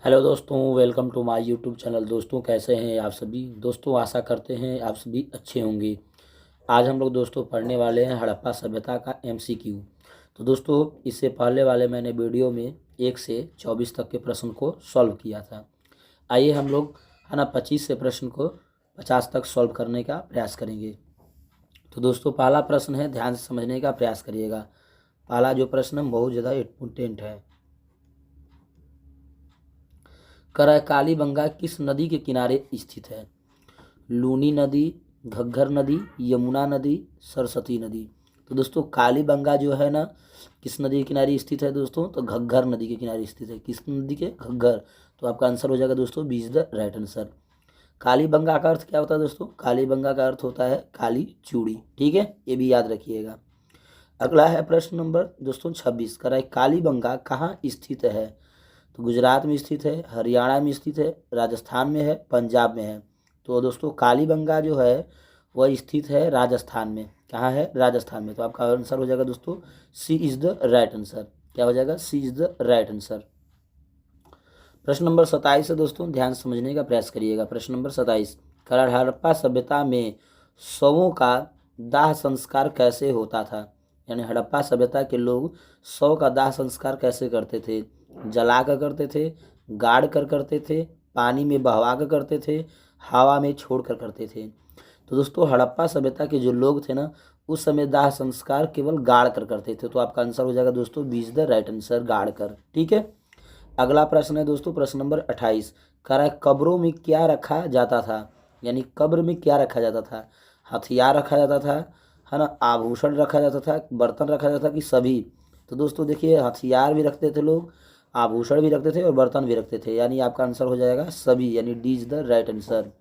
Hello दोस्तों, welcome to my YouTube channel. दोस्तों कैसे हैं आप सभी। दोस्तों आशा करते हैं आप सभी अच्छे होंगे। आज हम लोग दोस्तों पढ़ने वाले हैं हड़प्पा सभ्यता का एमसीक्यू। तो दोस्तों इससे पहले वाले मैंने वीडियो में 1 से 24 तक के प्रश्न को सॉल्व किया था। आइए हम लोग 25 से प्रश्न को 50 तक सॉल्व करने का प्रयास करेंगे। तो दोस्तों पहला प्रश्न है, ध्यान से समझने का प्रयास करिएगा। पहला जो प्रश्न है बहुत ज़्यादा इम्पोर्टेंट है। कालीबंगा किस नदी के किनारे स्थित है। लूनी नदी, घग्घर नदी, यमुना नदी, सरस्वती नदी। तो दोस्तों कालीबंगा जो है ना किस नदी के किनारे स्थित है दोस्तों, तो घग्घर नदी के किनारे स्थित है। किस नदी के? घग्घर। तो आपका आंसर हो जाएगा दोस्तों B is the right answer. Kalibanga का अर्थ क्या होता है दोस्तों? कालीबंगा का अर्थ होता है काली चूड़ी। ठीक है, ये भी याद रखिएगा। अगला है प्रश्न नंबर दोस्तों 26। कालीबंगा कहाँ स्थित है। तो गुजरात में स्थित है, हरियाणा में स्थित है, राजस्थान में है, पंजाब में है। तो दोस्तों कालीबंगा जो है वह स्थित है राजस्थान में। कहाँ है? राजस्थान में। तो आपका आंसर हो जाएगा दोस्तों सी इज द राइट आंसर। क्या हो जाएगा? सी इज द राइट आंसर। प्रश्न नंबर 27 है दोस्तों, ध्यान समझने का प्रयास करिएगा। प्रश्न नंबर 27, हड़प्पा सभ्यता में शवों का दाह संस्कार कैसे होता था। यानी हड़प्पा सभ्यता के लोग शव का दाह संस्कार कैसे करते थे। जला कर करते थे, गाड़ कर करते थे, पानी में बहवा कर करते थे, हवा में छोड़ कर करते थे। तो दोस्तों हड़प्पा सभ्यता के जो लोग थे ना उस समय दाह संस्कार केवल गाड़ कर करते थे। तो आपका आंसर हो जाएगा दोस्तों B is the right answer, गाड़ कर। ठीक है, अगला प्रश्न है दोस्तों प्रश्न नंबर 28। कब्रों में क्या रखा जाता था। यानी कब्र में क्या रखा जाता था। हथियार रखा जाता था, है ना, आभूषण रखा जाता था, बर्तन रखा जाता था कि सभी। तो दोस्तों देखिए हथियार भी रखते थे लोग, आभूषण भी रखते थे और बर्तन भी रखते थे। यानी आपका आंसर हो जाएगा सभी, यानी D is the right answer.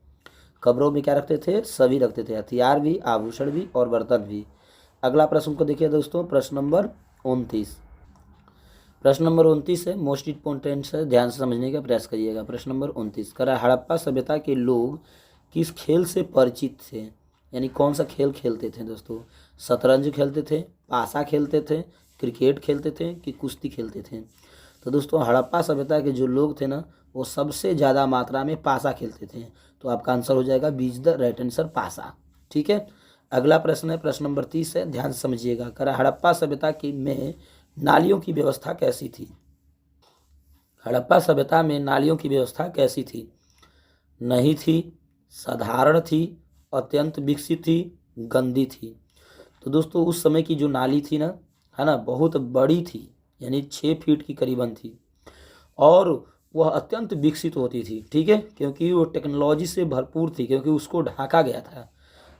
कब्रों में क्या रखते थे? सभी रखते थे, हथियार भी, आभूषण भी और बर्तन भी। अगला प्रश्न को देखिए दोस्तों प्रश्न नंबर 29। प्रश्न नंबर 29 है, मोस्ट इंपोर्टेंट है, ध्यान से समझने का प्रयास करिएगा। प्रश्न नंबर 29 हड़प्पा सभ्यता के लोग किस खेल से परिचित थे। यानी कौन सा खेल खेलते थे दोस्तों। शतरंज खेलते थे, पासा खेलते थे, क्रिकेट खेलते थे कि कुश्ती खेलते थे। तो दोस्तों हड़प्पा सभ्यता के जो लोग थे ना वो सबसे ज़्यादा मात्रा में पासा खेलते थे। तो आपका आंसर हो जाएगा B is the right answer, पासा। ठीक है, अगला प्रश्न है प्रश्न नंबर 30 है, ध्यान से समझिएगा। हड़प्पा सभ्यता की में नालियों की व्यवस्था कैसी थी। हड़प्पा सभ्यता में नालियों की व्यवस्था कैसी थी। नहीं थी, साधारण थी, अत्यंत विकसित थी, गंदी थी। तो दोस्तों उस समय की जो नाली थी ना, है ना, बहुत बड़ी थी, यानी 6 फीट की करीबन थी और वह अत्यंत विकसित होती थी। ठीक है, क्योंकि वो टेक्नोलॉजी से भरपूर थी, क्योंकि उसको ढका गया था।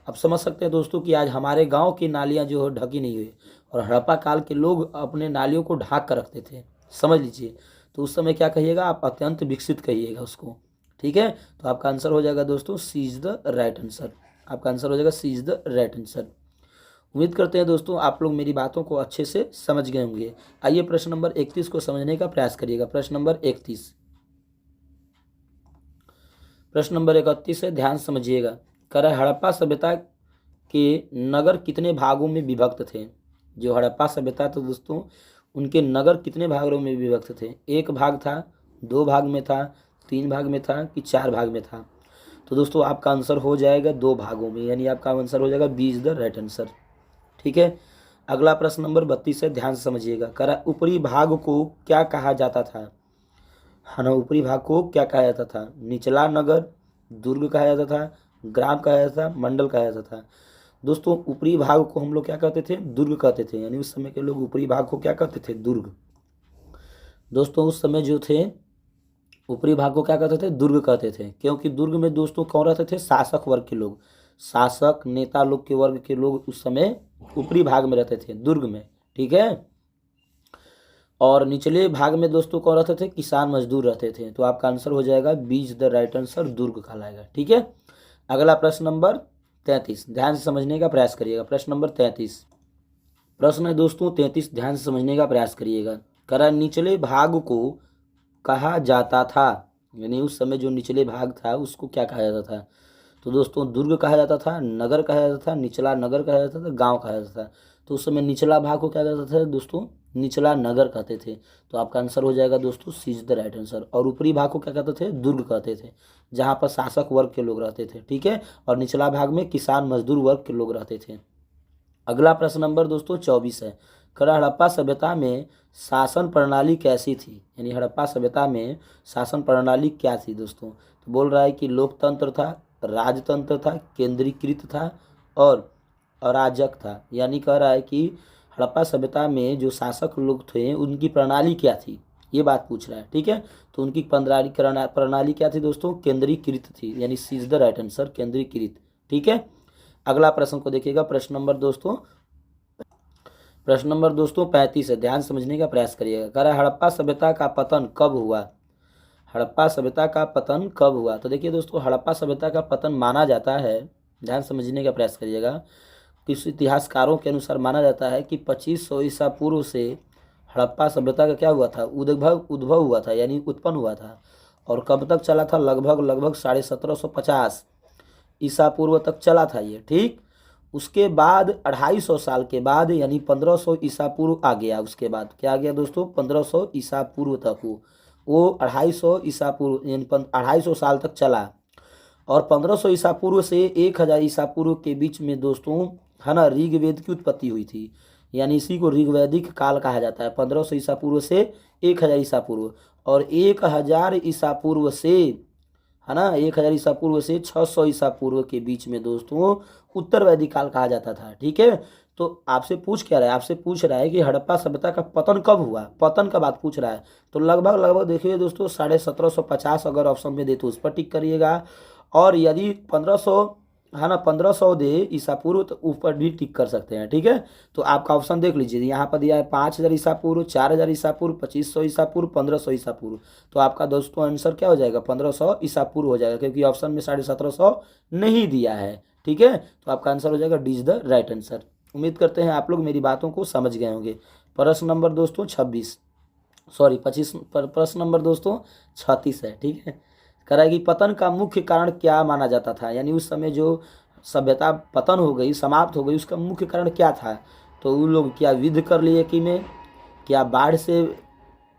अब समझ सकते हैं दोस्तों कि आज हमारे गांव की नालियां जो है ढकी नहीं हुई और हड़प्पा काल के लोग अपने नालियों को ढाक कर रखते थे। समझ लीजिए, तो उस समय क्या कहिएगा आप? अत्यंत विकसित कहिएगा उसको। ठीक है, तो आपका आंसर हो जाएगा दोस्तों सी इज द राइट आंसर। आपका आंसर हो जाएगा सी इज द राइट आंसर। उम्मीद करते हैं दोस्तों आप लोग मेरी बातों को अच्छे से समझ गए होंगे। आइए प्रश्न नंबर 31 को समझने का प्रयास करिएगा। प्रश्न नंबर 31, प्रश्न नंबर 31 है, ध्यान समझिएगा। हड़प्पा सभ्यता के नगर कितने भागों में विभक्त थे। जो हड़प्पा सभ्यता तो दोस्तों उनके नगर कितने भागों में विभक्त थे। एक भाग था, 2 भाग में था, 3 भाग में था कि 4 भाग में था। तो दोस्तों आपका आंसर हो जाएगा 2 भागों में, यानी आपका आंसर हो जाएगा B is the right answer. ठीक है, अगला प्रश्न नंबर 32 है, ध्यान से समझिएगा। ऊपरी भाग को क्या कहा जाता था। है ना, ऊपरी भाग को क्या कहा जाता था। निचला नगर, दुर्ग कहा जाता था, ग्राम कहा जाता था, मंडल कहा जाता था। दोस्तों ऊपरी भाग को हम लोग क्या कहते थे? दुर्ग कहते थे। यानी उस समय के लोग ऊपरी भाग को क्या कहते थे? दुर्ग। दोस्तों उस समय जो थे ऊपरी भाग को क्या कहते थे? दुर्ग कहते थे, क्योंकि दुर्ग में दोस्तों कौन रहते थे? शासक वर्ग के लोग, शासक नेता लोग के वर्ग के लोग उस समय ऊपरी भाग में रहते थे, दुर्ग में। ठीक है, और निचले भाग में दोस्तों कौन रहते थे? किसान मजदूर रहते थे। तो आपका आंसर हो जाएगा B is the right answer, दुर्ग कहलाएगा। ठीक है, अगला प्रश्न नंबर 33, ध्यान से समझने का प्रयास करिएगा। प्रश्न नंबर 33, प्रश्न है दोस्तों 33, ध्यान से समझने का प्रयास करिएगा। निचले भाग को कहा जाता था। यानी उस समय जो निचले भाग था उसको क्या कहा जाता था। तो दोस्तों दुर्ग कहा जाता था, नगर कहा जाता था, निचला नगर कहा जाता था, गांव कहा जाता था। तो उस समय निचला भाग को क्या जाता था दोस्तों? निचला नगर कहते थे। तो आपका आंसर हो जाएगा दोस्तों सी इज द राइट आंसर। और ऊपरी भाग को क्या कहते थे, दुर्ग कहते थे, जहाँ पर शासक वर्ग के लोग रहते थे, ठीक है। और निचला भाग में किसान मजदूर वर्ग के लोग रहते थे। अगला प्रश्न नंबर दोस्तों 24 है, हड़प्पा सभ्यता में शासन प्रणाली कैसी थी, यानी हड़प्पा सभ्यता में शासन प्रणाली क्या थी दोस्तों। तो बोल रहा है कि लोकतंत्र था, राजतंत्र था, केंद्रीकृत था और अराजक था। यानी कह रहा है कि हड़प्पा सभ्यता में जो शासक लोग थे उनकी प्रणाली क्या थी, ये बात पूछ रहा है, ठीक है। तो उनकी प्रणाली क्या थी दोस्तों, केंद्रीकृत थी, यानी सी इज द राइट आंसर, केंद्रीकृत, ठीक है। अगला प्रश्न को देखिएगा, प्रश्न नंबर दोस्तों 35 है, ध्यान समझने का प्रयास करिएगा। कह रहा है हड़प्पा सभ्यता का पतन कब हुआ, हड़प्पा सभ्यता का पतन कब हुआ। तो देखिए दोस्तों, हड़प्पा सभ्यता का पतन माना जाता है, ध्यान समझने का प्रयास करिएगा, किस इतिहासकारों के अनुसार माना जाता है कि 2500 ईसा पूर्व से हड़प्पा सभ्यता का क्या हुआ था, उद्भव हुआ था, यानी उत्पन्न हुआ था। और कब तक चला था, लगभग 1750 ईसा पूर्व तक चला था ये, ठीक। उसके बाद 250 साल के बाद यानी 1500 ईसा पूर्व आ गया। उसके बाद क्या आ गया दोस्तों, 1500 ईसा पूर्व तक वो 250 ईसा पूर्व यानी 250 साल तक चला। और 1500 ईसा पूर्व से 1000 ईसा पूर्व के बीच में दोस्तों है ना ऋग्वेद की उत्पत्ति हुई थी, यानी इसी को ऋग्वैदिक काल कहा जाता है। 1500 ईसा पूर्व से 1000 ईसा पूर्व, और 1000 ईसा पूर्व से है ना 1000 ईसा पूर्व से 600 ईसा पूर्व के बीच में दोस्तों उत्तर वैदिक काल कहा जाता था, ठीक है। तो आपसे पूछ क्या रहा है, आपसे पूछ रहा है कि हड़प्पा सभ्यता का पतन कब हुआ, पतन का बात पूछ रहा है। तो लगभग देखिए दोस्तों 1750 अगर ऑप्शन में दे तो उस पर टिक करिएगा। और यदि 1500 है ना 1500 दे ईसा पूर्व तो ऊपर भी टिक कर सकते हैं, ठीक है। तो आपका ऑप्शन देख लीजिए, यहाँ पर दिया है 5000 ईसा पूर्व, 4000 ईसा पूर्व, 2500 ईसा पूर्व, 1500 ईसा पूर्व। तो आपका दोस्तों आंसर क्या हो जाएगा, 1500 ईसा पूर्व हो जाएगा, क्योंकि ऑप्शन में 1750 नहीं दिया है, ठीक है। तो आपका आंसर हो जाएगा D is the right answer. उम्मीद करते हैं आप लोग मेरी बातों को समझ गए होंगे। प्रश्न नंबर दोस्तों 25 प्रश्न नंबर दोस्तों 36 है, ठीक है। करेगी पतन का मुख्य कारण क्या माना जाता था, यानी उस समय जो सभ्यता पतन हो गई, समाप्त हो गई, उसका मुख्य कारण क्या था। तो उन लोग क्या युद्ध कर लिए कि में, क्या बाढ़ से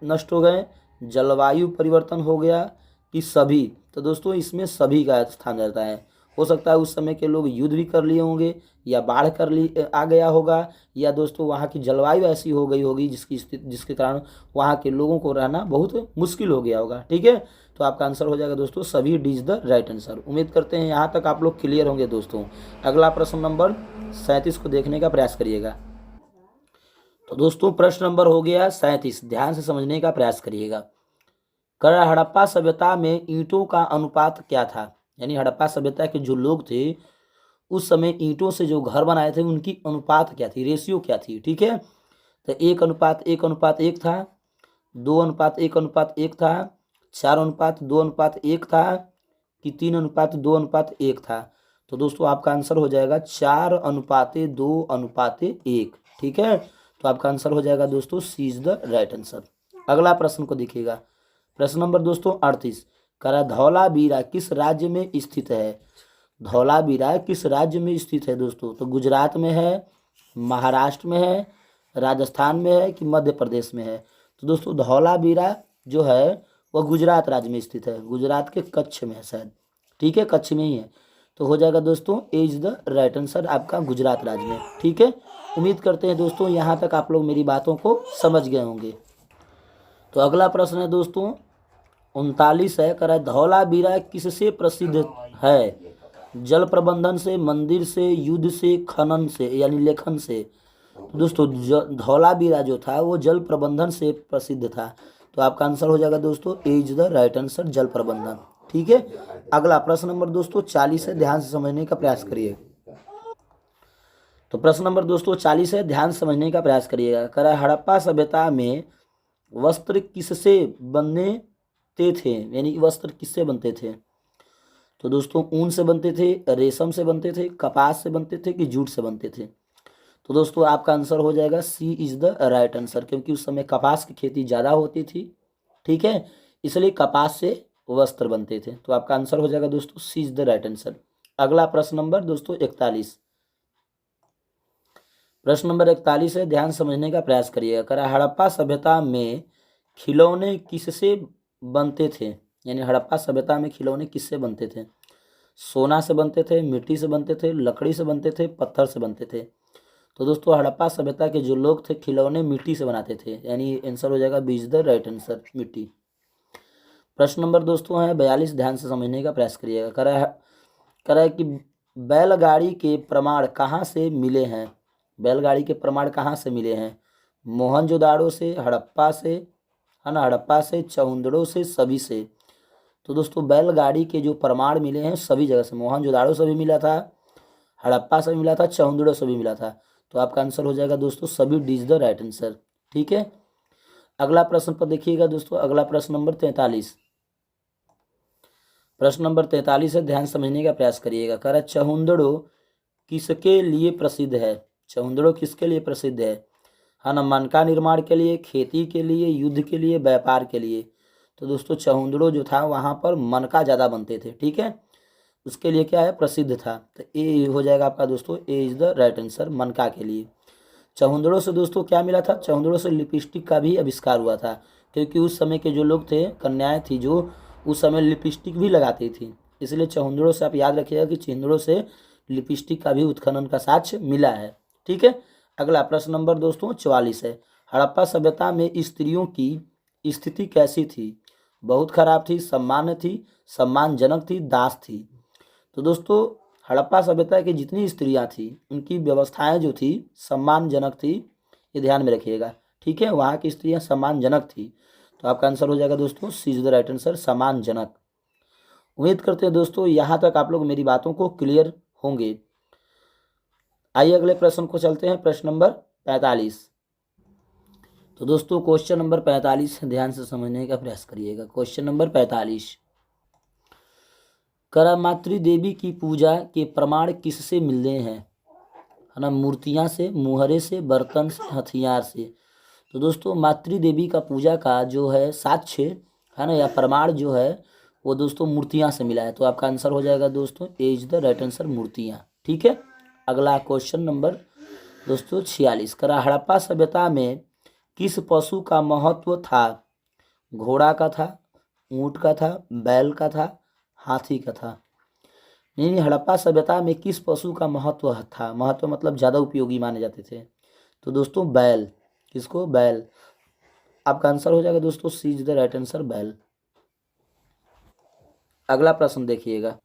नष्ट हो गए, जलवायु परिवर्तन हो गया, कि सभी। तो दोस्तों इसमें सभी का स्थान रहता है। हो सकता है उस समय के लोग युद्ध भी कर लिए होंगे, या बाढ़ कर ली आ गया होगा, या दोस्तों वहाँ की जलवायु ऐसी हो गई होगी जिसके कारण वहाँ के लोगों को रहना बहुत मुश्किल हो गया होगा, ठीक है। तो आपका आंसर हो जाएगा दोस्तों सभी D is the right answer. उम्मीद करते हैं यहाँ तक आप लोग क्लियर होंगे दोस्तों। अगला प्रश्न नंबर 37 को देखने का प्रयास करिएगा। तो दोस्तों प्रश्न नंबर हो गया 37, ध्यान से समझने का प्रयास करिएगा। हड़प्पा सभ्यता में ईंटों का अनुपात क्या था, यानी हड़प्पा सभ्यता के जो लोग थे उस समय ईंटों से जो घर बनाए थे उनकी अनुपात क्या थी, रेशियो क्या थी, ठीक है। तो 1:1:1 था, 2:1:1 था, 4:2:1 था, कि 3:2:1 था। तो दोस्तों आपका आंसर हो जाएगा 4:2:1, ठीक है। तो आपका आंसर हो जाएगा दोस्तों सी इज द राइट आंसर। अगला प्रश्न को देखिएगा, प्रश्न नंबर दोस्तों 38, करा धौलावीरा किस राज्य में स्थित है। धौलावीरा किस राज्य में स्थित है दोस्तों। तो गुजरात में है, महाराष्ट्र में है, राजस्थान में है, कि मध्य प्रदेश में है। तो दोस्तों धौलावीरा जो है वह गुजरात राज्य में स्थित है, गुजरात के कच्छ में है शायद, ठीक है, कच्छ में ही है। तो हो जाएगा दोस्तों ए इज द राइट आंसर आपका गुजरात राज्य में, ठीक है। उम्मीद करते हैं दोस्तों यहाँ तक आप लोग मेरी बातों को समझ गए होंगे। तो अगला प्रश्न है दोस्तों 39 है, कह रहा है धौलावीरा किससे प्रसिद्ध है। जल प्रबंधन से, मंदिर से, युद्ध से, खनन से, यानी लेखन से। तो दोस्तों धौलावीरा जो था वो जल प्रबंधन से प्रसिद्ध था। तो आपका आंसर हो जाएगा दोस्तों ए इज द राइट आंसर, जल प्रबंधन, ठीक है। अगला प्रश्न नंबर दोस्तों 40 है, ध्यान से समझने का प्रयास करिए। तो प्रश्न नंबर दोस्तों 40 है, ध्यान समझने का प्रयास करिएगा। कह रहा है हड़प्पा सभ्यता में वस्त्र किससे बनते थे, यानी वस्त्र किससे बनते थे। तो दोस्तों ऊन से बनते थे, रेशम से बनते थे, कपास से बनते थे, कि जूट से बनते थे। तो दोस्तों आपका आंसर हो जाएगा सी इज द राइट आंसर, क्योंकि उस समय कपास की खेती ज़्यादा होती थी, ठीक है, इसलिए कपास से वस्त्र बनते थे। तो आपका आंसर हो जाएगा दोस्तों सी इज द राइट आंसर। अगला प्रश्न नंबर दोस्तों 41, प्रश्न नंबर 41 है, ध्यान समझने का प्रयास करिएगा। करा हड़प्पा सभ्यता में खिलौने किससे बनते थे? यानी हड़प्पा सभ्यता में खिलौने किससे बनते थे? सोना से बनते थे, मिट्टी से बनते थे, लकड़ी से बनते थे, पत्थर से बनते थे? तो दोस्तों हड़प्पा सभ्यता के जो लोग थे खिलौने मिट्टी से बनाते थे, यानी आंसर हो जाएगा B is the right answer, मिट्टी। प्रश्न नंबर दोस्तों है 42, ध्यान से समझने का प्रयास करिएगा। करा है कि बैलगाड़ी के प्रमाण कहाँ से मिले हैं? बैलगाड़ी के प्रमाण कहाँ से मिले हैं? मोहनजोदाड़ो से, हड़प्पा से, है ना, हड़प्पा से, चहुंदड़ो से, सभी से? तो दोस्तों बैलगाड़ी के जो प्रमाण मिले हैं सभी जगह से, मोहनजोदाड़ो से भी मिला था, हड़प्पा से भी मिला था, चहुंदड़ो से भी मिला था। तो आपका आंसर हो जाएगा दोस्तों सभी, D is the right answer. ठीक है, अगला प्रश्न पर देखिएगा दोस्तों। अगला प्रश्न नंबर 43, प्रश्न नंबर 43 है, ध्यान समझने का प्रयास करिएगा। कह रहा है चहुंदड़ो किसके लिए प्रसिद्ध है? चहुंदड़ो किसके लिए प्रसिद्ध है ना? मनका निर्माण के लिए, खेती के लिए, युद्ध के लिए, व्यापार के लिए? तो दोस्तों चहुंदड़ो जो था वहाँ पर मनका ज़्यादा बनते थे, ठीक है, उसके लिए क्या है, प्रसिद्ध था। तो ए हो जाएगा आपका दोस्तों, ए इज द राइट आंसर, मनका के लिए। चहुंदड़ो से दोस्तों क्या मिला था? चहुंदड़ो से लिपस्टिक का भी आविष्कार हुआ था, क्योंकि उस समय के जो लोग थे, कन्याएं थी जो, उस समय लिपस्टिक भी लगाती थी, इसलिए चहुंदड़ो से आप याद रखिएगा कि चहुंदड़ो से लिपस्टिक का भी उत्खनन का साक्ष्य मिला है। ठीक है, अगला प्रश्न नंबर दोस्तों 44 है, हड़प्पा सभ्यता में स्त्रियों की स्थिति कैसी थी? बहुत खराब थी, सामान्य थी, सम्मानजनक थी, दास थी? तो दोस्तों हड़प्पा सभ्यता की जितनी स्त्रियां थी उनकी व्यवस्थाएं जो थी सम्मानजनक थी, ये ध्यान में रखिएगा। ठीक है, वहाँ की स्त्रियां सम्मानजनक थी। तो आपका आंसर हो जाएगा दोस्तों सी इज द राइट आंसर, सम्मानजनक। उम्मीद करते हैं दोस्तों यहाँ तक आप लोग मेरी बातों को क्लियर होंगे। आइए अगले प्रश्न को चलते हैं, प्रश्न नंबर 45। तो दोस्तों क्वेश्चन नंबर 45 ध्यान से समझने का प्रयास करिएगा। क्वेश्चन नंबर 45, करा मातृ देवी की पूजा के प्रमाण किससे मिलते हैं? है ना, मूर्तियाँ से, मुहरे से, बर्तन से, हथियार से? तो दोस्तों मातृ देवी का पूजा का जो है साक्ष्य, है ना, या प्रमाण जो है वो दोस्तों मूर्तियाँ से मिला है। तो आपका आंसर हो जाएगा दोस्तों ए इज द राइट आंसर, मूर्तियाँ। ठीक है, अगला क्वेश्चन नंबर दोस्तों 46, करा हड़प्पा सभ्यता में किस पशु का महत्व था? घोड़ा का था, ऊँट का था, बैल का था, हाथी का था? नहीं, हड़प्पा सभ्यता में किस पशु का महत्व था? महत्व मतलब ज़्यादा उपयोगी माने जाते थे। तो दोस्तों बैल, किसको? बैल। आपका आंसर हो जाएगा दोस्तों सी इज द राइट आंसर, बैल। अगला प्रश्न देखिएगा,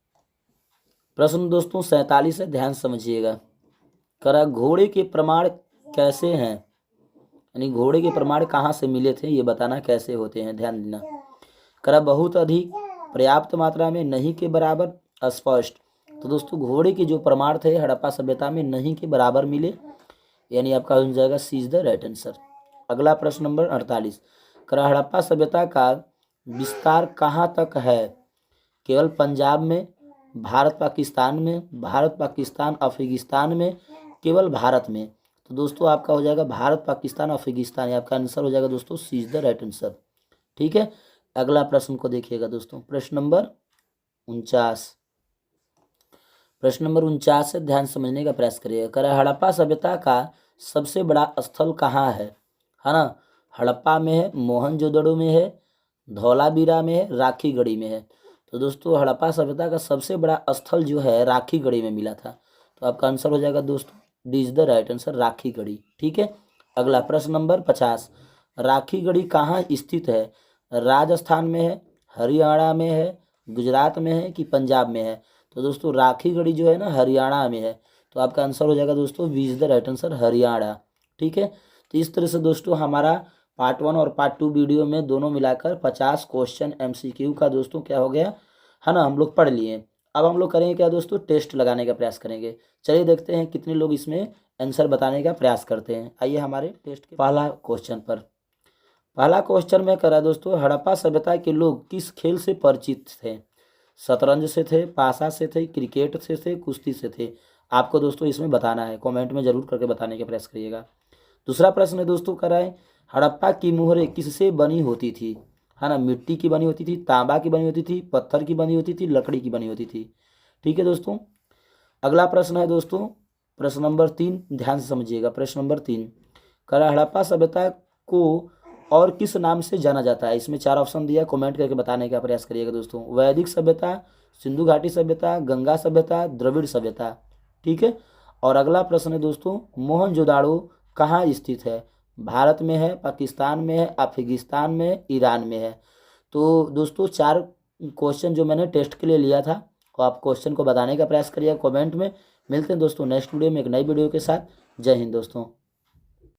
प्रश्न दोस्तों 47 है, ध्यान समझिएगा। करा घोड़े के प्रमाण कैसे हैं? यानी घोड़े के प्रमाण कहाँ से मिले थे ये बताना कैसे होते हैं, ध्यान देना। करा बहुत अधिक, पर्याप्त मात्रा में, नहीं के बराबर, अस्पष्ट? तो दोस्तों घोड़े के जो प्रमाण थे हड़प्पा सभ्यता में नहीं के बराबर मिले, यानी आपका हो जाएगा सी इज द राइट आंसर। अगला प्रश्न नंबर 48, करा हड़प्पा सभ्यता का विस्तार कहाँ तक है? केवल पंजाब में, भारत पाकिस्तान में, भारत पाकिस्तान अफगानिस्तान में, केवल भारत में? तो दोस्तों आपका हो जाएगा भारत पाकिस्तान अफगानिस्तान, आपका आंसर हो जाएगा दोस्तों सी इज द राइट आंसर। ठीक है, अगला प्रश्न को देखिएगा दोस्तों, प्रश्न नंबर 49। प्रश्न नंबर 49 से ध्यान समझने का प्रयास करिएगा। कह रहा है हड़प्पा सभ्यता का सबसे बड़ा स्थल कहाँ है ना? हड़प्पा में है, मोहनजोदड़ो में है, धौलावीरा में है, राखीगढ़ी में है? तो दोस्तों हड़प्पा सभ्यता का सबसे बड़ा स्थल जो है राखीगढ़ी में मिला था। तो आपका आंसर हो जाएगा दोस्तों D is the right answer, Rakhigarhi. ठीक है, अगला प्रश्न नंबर 50, राखीगढ़ी कहाँ स्थित है? राजस्थान में है, हरियाणा में है, गुजरात में है कि पंजाब में है? तो दोस्तों राखीगढ़ी जो है ना हरियाणा में है। तो आपका आंसर हो जाएगा दोस्तों B is the right answer, Haryana. ठीक है, तो इस तरह से दोस्तों हमारा पार्ट 1 और पार्ट 2 वीडियो में दोनों मिलाकर 50 क्वेश्चन MCQ का दोस्तों क्या हो गया, है ना, हम लोग पढ़ लिए। अब हम लोग करेंगे क्या दोस्तों, टेस्ट लगाने का प्रयास करेंगे। चलिए देखते हैं कितने लोग इसमें आंसर बताने का प्रयास करते हैं। आइए हमारे टेस्ट के पहला क्वेश्चन पर। पहला क्वेश्चन में करा दोस्तों, हड़प्पा सभ्यता के लोग किस खेल से परिचित थे? शतरंज से थे, पासा से थे, क्रिकेट से थे, कुश्ती से थे? आपको दोस्तों इसमें बताना है, कमेंट में जरूर करके बताने का प्रयास करिएगा। दूसरा प्रश्न है दोस्तों कराए, हड़प्पा की मुहरें किससे बनी होती थी? है ना, मिट्टी की बनी होती थी, तांबा की बनी होती थी, पत्थर की बनी होती थी, लकड़ी की बनी होती थी? ठीक है दोस्तों, अगला प्रश्न है दोस्तों, प्रश्न नंबर 3 ध्यान से समझिएगा। प्रश्न नंबर 3 कह रहा है हड़प्पा सभ्यता को और किस नाम से जाना जाता है। इसमें 4 ऑप्शन दिया, कमेंट करके बताने का प्रयास करिएगा दोस्तों। वैदिक सभ्यता, सिंधु घाटी सभ्यता, गंगा सभ्यता, द्रविड़ सभ्यता। ठीक है। और अगला प्रश्न है दोस्तों, मोहनजोदाड़ो कहाँ स्थित है। भारत में है, पाकिस्तान में है, अफगानिस्तान में है, ईरान में है। तो दोस्तों 4 क्वेश्चन जो मैंने टेस्ट के लिए लिया था, तो आप क्वेश्चन को बताने का प्रयास करिएगा कमेंट में। मिलते हैं दोस्तों नेक्स्ट वीडियो में एक नई वीडियो के साथ। जय हिंद दोस्तों।